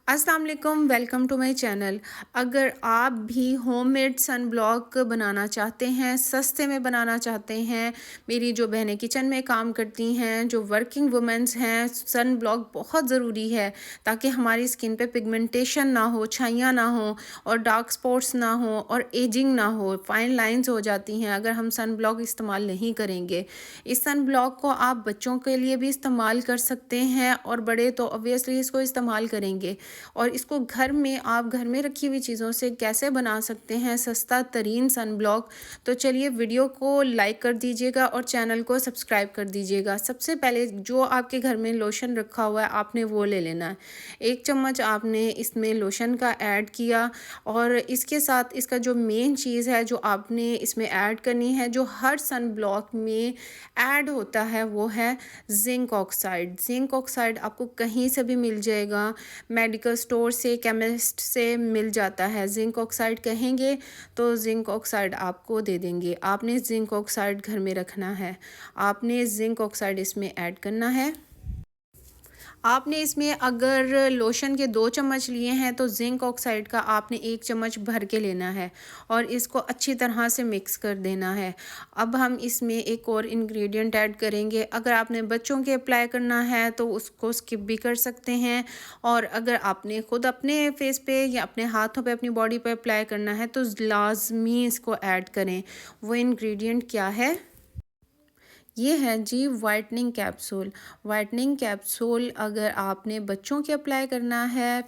अस्सलाम वालेकुम, welcome to my channel. अगर आप भी होममेड सन ब्लॉक बनाना चाहते हैं, सस्ते में बनाना चाहते हैं, मेरी जो बहनें किचन में काम करती हैं, जो वर्किंग वुमेंस हैं, सन ब्लॉक बहुत ज़रूरी है ताकि हमारी स्किन पे पिगमेंटेशन ना हो, छाइयाँ ना हो और डार्क स्पॉट्स ना हो और एजिंग ना हो, फाइन लाइंस हो जाती हैं अगर हम सन ब्लॉक इस्तेमाल नहीं करेंगे। इस सन ब्लॉक को आप बच्चों के लिए भी इस्तेमाल कर सकते हैं और बड़े तो ऑब्वियसली इसको इस्तेमाल करेंगे। और इसको घर में रखी हुई चीज़ों से कैसे बना सकते हैं सस्ता तरीन सन ब्लॉक। तो चलिए वीडियो को लाइक कर दीजिएगा और चैनल को सब्सक्राइब कर दीजिएगा। सबसे पहले जो आपके घर में लोशन रखा हुआ है आपने वो ले लेना है। 1 चम्मच आपने इसमें लोशन का ऐड किया और इसके साथ इसका जो मेन चीज़ है जो आपने इसमें ऐड करनी है, जो हर सन ब्लॉक में ऐड होता है, वो है ज़िंक ऑक्साइड। ज़िंक ऑक्साइड आपको कहीं से भी मिल जाएगा, मेडिकल स्टोर से, केमिस्ट से मिल जाता है। ज़िंक ऑक्साइड कहेंगे तो ज़िंक ऑक्साइड आपको दे देंगे। आपने ज़िंक ऑक्साइड घर में रखना है, आपने ज़िंक ऑक्साइड इसमें ऐड करना है। आपने इसमें अगर लोशन के 2 चम्मच लिए हैं तो ज़िंक ऑक्साइड का आपने 1 चम्मच भर के लेना है और इसको अच्छी तरह से मिक्स कर देना है। अब हम इसमें एक और इंग्रेडिएंट ऐड करेंगे। अगर आपने बच्चों के अप्लाई करना है तो उसको स्किप भी कर सकते हैं, और अगर आपने खुद अपने फेस पे या अपने हाथों पे, अपनी बॉडी पे अप्लाई करना है तो लाज़मी इसको ऐड करें। वो इंग्रेडिएंट क्या है? ये है जी वाइटनिंग कैप्सूल। वाइटनिंग कैप्सूल अगर आपने बच्चों के अप्लाई करना है,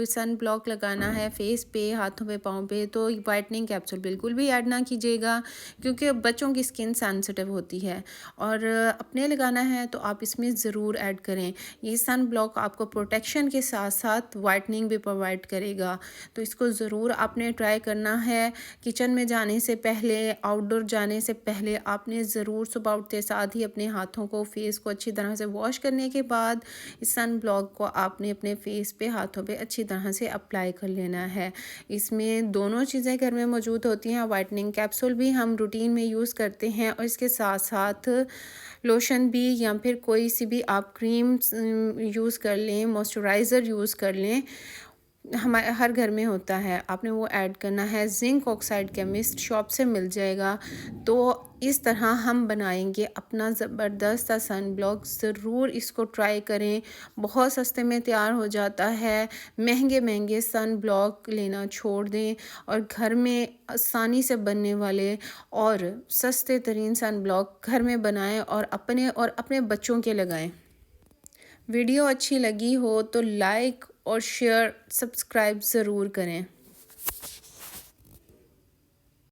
सन ब्लॉक लगाना है फेस पे, हाथों पे, पाँव पे, तो वाइटनिंग कैप्सूल बिल्कुल भी ऐड ना कीजिएगा क्योंकि बच्चों की स्किन सेंसिटिव होती है। और अपने लगाना है तो आप इसमें ज़रूर ऐड करें। ये सन ब्लॉक आपको प्रोटेक्शन के साथ साथ वाइटनिंग भी प्रोवाइड करेगा, तो इसको ज़रूर आपने ट्राई करना है। किचन में जाने से पहले, आउटडोर जाने से पहले आपने ज़रूर सुबह उठते साथ ही अपने हाथों को, फेस को अच्छी तरह से वॉश करने के बाद इस सन ब्लॉक को आपने अपने फेस पे, हाथों पे अच्छी तरह से अप्लाई कर लेना है। इसमें दोनों चीज़ें घर में मौजूद होती हैं। वाइटनिंग कैप्सूल भी हम रूटीन में यूज़ करते हैं और इसके साथ साथ लोशन भी, या फिर कोई सी भी आप क्रीम यूज़ कर लें, मॉइस्चराइज़र यूज़ कर लें, हमारे हर घर में होता है, आपने वो ऐड करना है। ज़िंक ऑक्साइड केमिस्ट शॉप से मिल जाएगा। तो इस तरह हम बनाएंगे अपना ज़बरदस्त सन ब्लॉक। ज़रूर इसको ट्राई करें, बहुत सस्ते में तैयार हो जाता है। महंगे महंगे सन ब्लॉक लेना छोड़ दें और घर में आसानी से बनने वाले और सस्ते तरीन सन ब्लॉक घर में बनाएं और अपने बच्चों के लगाएं। वीडियो अच्छी लगी हो तो लाइक और शेयर, सब्सक्राइब ज़रूर करें।